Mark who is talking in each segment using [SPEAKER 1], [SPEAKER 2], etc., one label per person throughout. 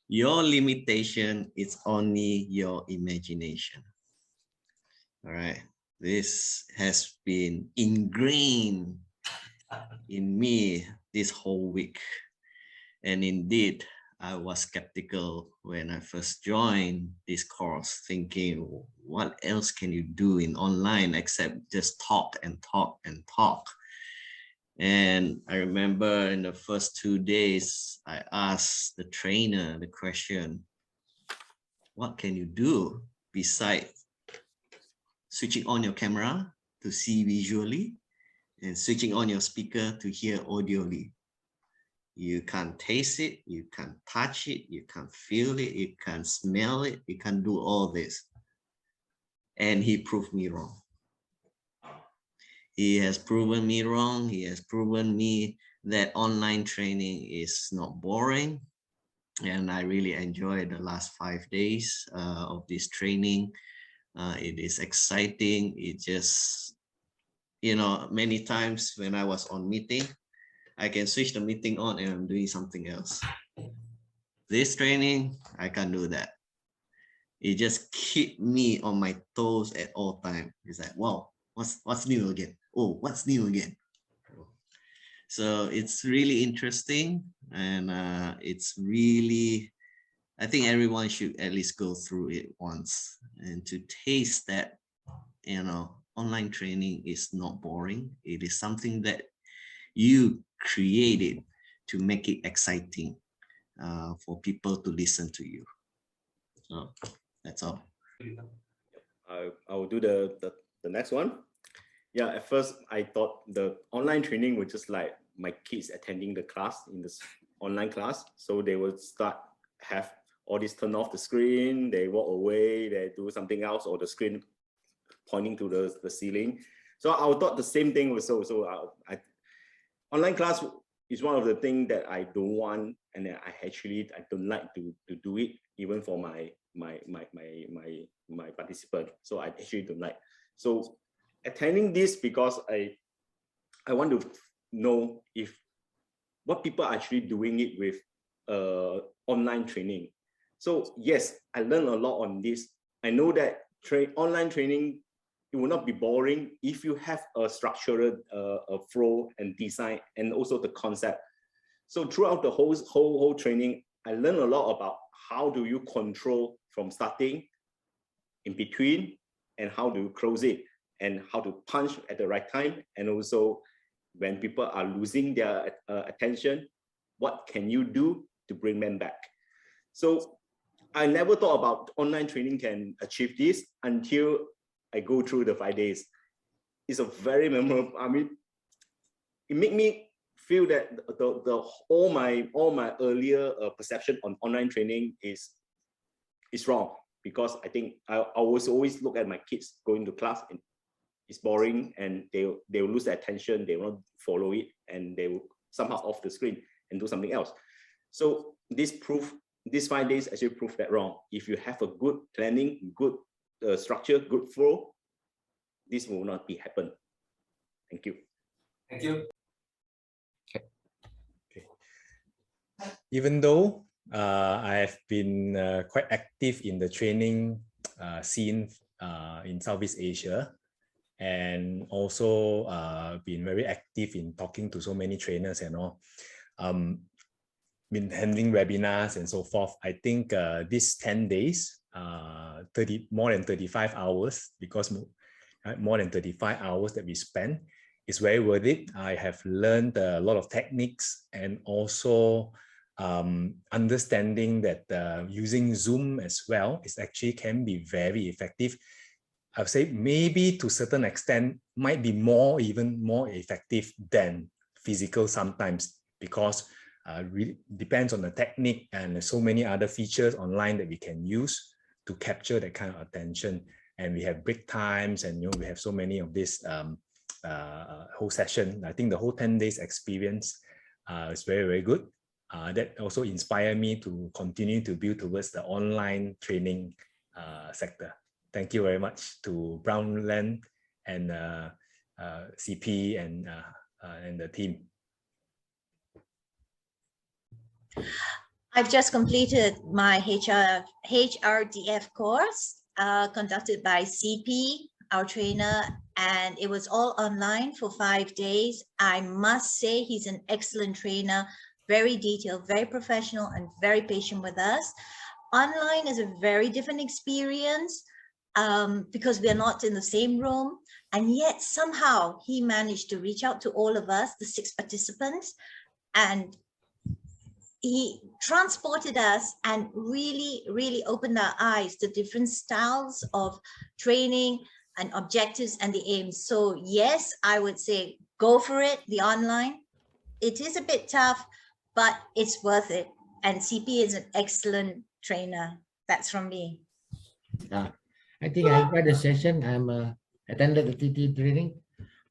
[SPEAKER 1] Your limitation is only your imagination. All right. This has been ingrained in me this whole week. And indeed, I was skeptical when I first joined this course, thinking, what else can you do in online except just talk and talk and talk? And I remember in the first 2 days, I asked the trainer the question, what can you do besides switching on your camera to see visually and switching on your speaker to hear audioly? You can't taste it, you can't touch it, you can't feel it, you can't smell it, you can't do all this. And he proved me wrong. He has proven me wrong. He has proven me that online training is not boring. And I really enjoyed the last 5 days of this training. It is exciting. It just, many times when I was on meeting, I can switch the meeting on and I'm doing something else. This training, I can't do that. It just keep me on my toes at all time. It's like, wow, what's new again? Oh, what's new again? So it's really interesting, and it's really, I think everyone should at least go through it once and to taste that, online training is not boring. It is something that you created to make it exciting for people to listen to you. So that's all.
[SPEAKER 2] I will do the next one. Yeah, at first I thought the online training was just like my kids attending the class in this online class. So they would have all this turn off the screen, they walk away, they do something else, or the screen pointing to the ceiling. So I thought the same thing was online class is one of the things that I don't want, and I don't like to do it even for my participant. So I actually don't like. So attending this because I want to know if what people are actually doing it with online training. So yes, I learned a lot on this. I know that online training, it will not be boring if you have a structured flow and design and also the concept. So throughout the whole training, I learned a lot about how do you control from starting, in between, and how do you close it, and how to punch at the right time, and also when people are losing their attention, what can you do to bring them back? So I never thought about online training can achieve this until I go through the 5 days. It's a very memorable. I mean, it made me feel that all my earlier perception on online training is wrong, because I think I was always look at my kids going to class and it's boring, and they will lose their attention, they won't follow it, and they will somehow off the screen and do something else. So this 5 days actually proved that wrong. If you have a good planning, good structure, good flow, this will not be happen. Thank you.
[SPEAKER 3] Thank you.
[SPEAKER 4] Okay. Even though I have been quite active in the training scene in Southeast Asia, and also been very active in talking to so many trainers and all, been handling webinars and so forth. I think these 10 days, more than 35 hours, because more than 35 hours that we spend is very worth it. I have learned a lot of techniques, and also understanding that using Zoom as well is actually can be very effective. I would say maybe to a certain extent might be even more effective than physical sometimes, because really depends on the technique, and there's so many other features online that we can use to capture that kind of attention. And we have break times, and we have so many of this whole session. I think the whole 10 days experience is very, very good. That also inspired me to continue to build towards the online training sector. Thank you very much to Brownland and CP and the team.
[SPEAKER 3] I've just completed my HRDF course conducted by CP, our trainer, and it was all online for 5 days. I must say he's an excellent trainer, very detailed, very professional, and very patient with us. Online is a very different experience because we are not in the same room, and yet somehow he managed to reach out to all of us, the 6 participants, and he transported us and really opened our eyes to different styles of training and objectives and the aims. So yes, I would say go for it, the online. It is a bit tough, but it's worth it. And CP is an excellent trainer. That's from me.
[SPEAKER 5] I think I got the session. I'm attended the TT training.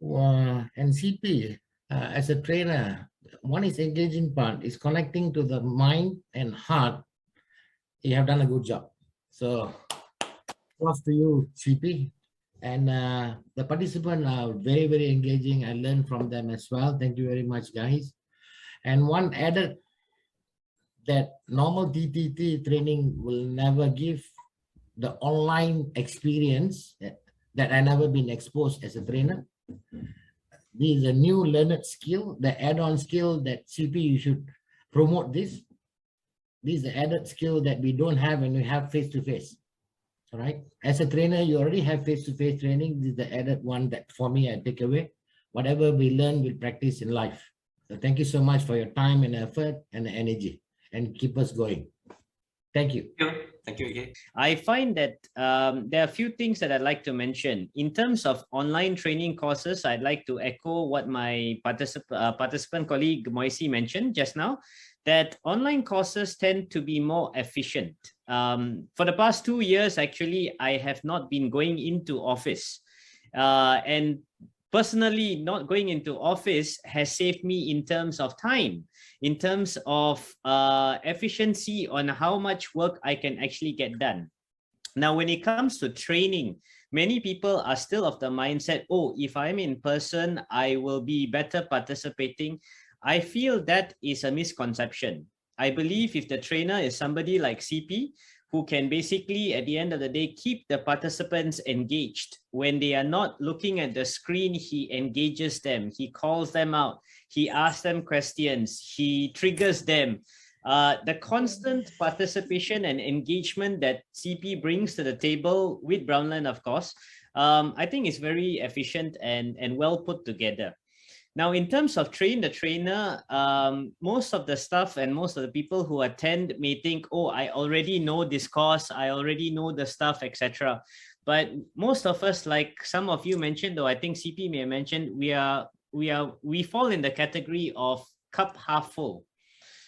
[SPEAKER 5] And CP, as a trainer, one is engaging part is connecting to the mind and heart. You have done a good job. So, props to you, CP. And the participants are very engaging. I learned from them as well. Thank you very much, guys. And one added that normal TTT training will never give the online experience that I never been exposed as a trainer. This is a new learned skill, the add-on skill that CP, you should promote this. This is the added skill that we don't have when we have face-to-face. All right. As a trainer, you already have face-to-face training. This is the added one that for me, I take away. Whatever we learn, we practice in life. So thank you so much for your time and effort and energy, and keep us going. Thank you.
[SPEAKER 6] Thank you again.
[SPEAKER 7] I find that there are a few things that I'd like to mention. In terms of online training courses, I'd like to echo what my participant colleague Moisi mentioned just now, that online courses tend to be more efficient. For the past 2 years, actually, I have not been going into office. And personally, not going into office has saved me in terms of time, in terms of efficiency on how much work I can actually get done. Now, when it comes to training, many people are still of the mindset, oh, if I'm in person, I will be better participating. I feel that is a misconception. I believe if the trainer is somebody like CP, who can basically, at the end of the day, keep the participants engaged. When they are not looking at the screen, he engages them, he calls them out, he asks them questions, he triggers them. The constant participation and engagement that CP brings to the table with Brownland, of course, I think is very efficient and well put together. Now, in terms of train the trainer, most of the stuff and most of the people who attend may think, oh, I already know this course, I already know the stuff, etc. But most of us, like some of you mentioned, though I think CP may have mentioned, we fall in the category of cup half full.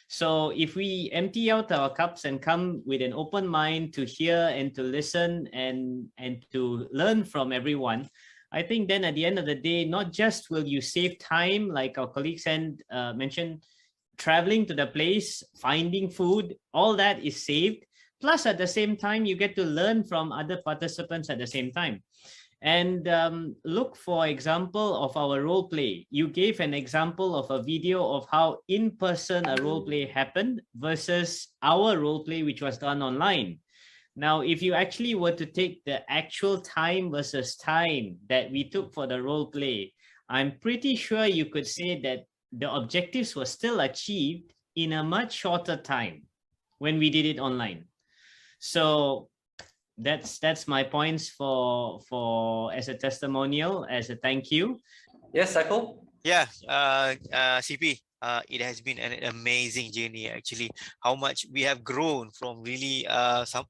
[SPEAKER 7] So if we empty out our cups and come with an open mind to hear and to listen and to learn from everyone, I think then at the end of the day, not just will you save time, like our colleague mentioned, traveling to the place, finding food, all that is saved. Plus, at the same time, you get to learn from other participants at the same time. And look, for example, of our role play. You gave an example of a video of how in person a role play happened versus our role play, which was done online. Now, if you actually were to take the actual time versus time that we took for the role play, I'm pretty sure you could say that the objectives were still achieved in a much shorter time when we did it online. So that's my points for as a testimonial, as a thank you.
[SPEAKER 6] Yes, Saiko?
[SPEAKER 8] Yeah, CP. It has been an amazing journey, actually. How much we have grown from really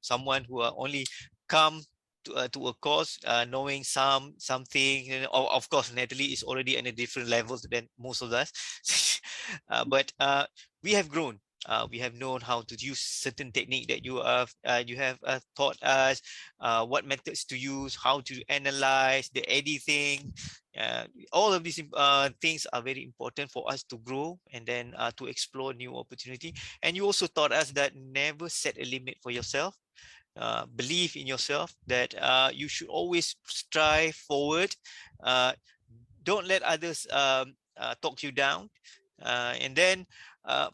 [SPEAKER 8] someone who are only come to a course knowing something. You know, of course, Natalie is already in a different level than most of us, but we have grown. We have known how to use certain technique that you have taught us, what methods to use, how to analyze the editing. All of these things are very important for us to grow and then to explore new opportunity. And you also taught us that never set a limit for yourself. Believe in yourself, that you should always strive forward. Don't let others talk you down, and then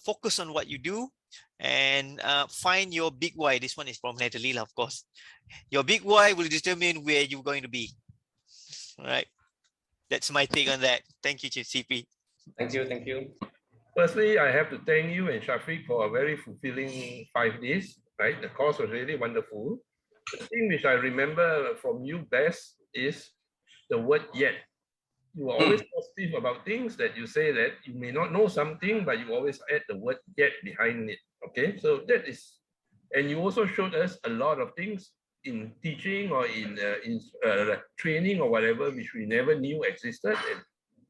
[SPEAKER 8] focus on what you do. and find your big why. This one is from Natalie, of course. Your big why will determine where you're going to be. All right. That's my take on that. Thank you, CP.
[SPEAKER 6] Thank you. Thank you.
[SPEAKER 9] Firstly, I have to thank you and Shafiq for a very fulfilling 5 days, right? The course was really wonderful. The thing which I remember from you best is the word yet. You are always positive about things that you say that you may not know something, but you always add the word yet behind it. Okay, so that is, and you also showed us a lot of things in teaching or in training or whatever, which we never knew existed. And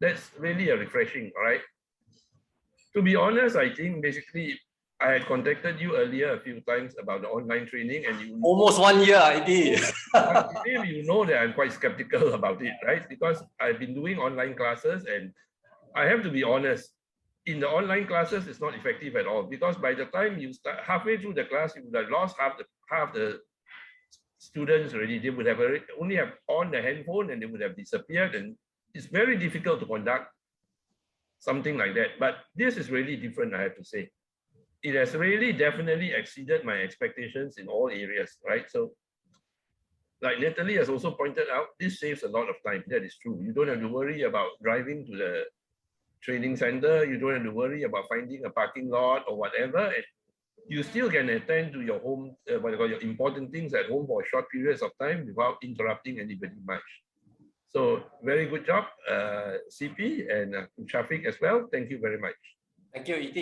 [SPEAKER 9] that's really a refreshing, all right? To be honest, I think basically I had contacted you earlier a few times about the online training, and you
[SPEAKER 6] Almost 1 year, ID.
[SPEAKER 9] you know that I'm quite skeptical about it, right? Because I've been doing online classes, and I have to be honest, in the online classes, it's not effective at all, because by the time you start halfway through the class, you would have lost half the students already. They would have only have on the handphone and they would have disappeared, and it's very difficult to conduct something like that. But this is really different, I have to say. It has really definitely exceeded my expectations in all areas, right? So like Natalie has also pointed out, this saves a lot of time. That is true. You don't have to worry about driving to the training center. You don't have to worry about finding a parking lot or whatever. And you still can attend to your home, your important things at home for short periods of time without interrupting anybody much. So very good job, CP and Shafiq as well. Thank you very much.
[SPEAKER 6] Thank you, ET.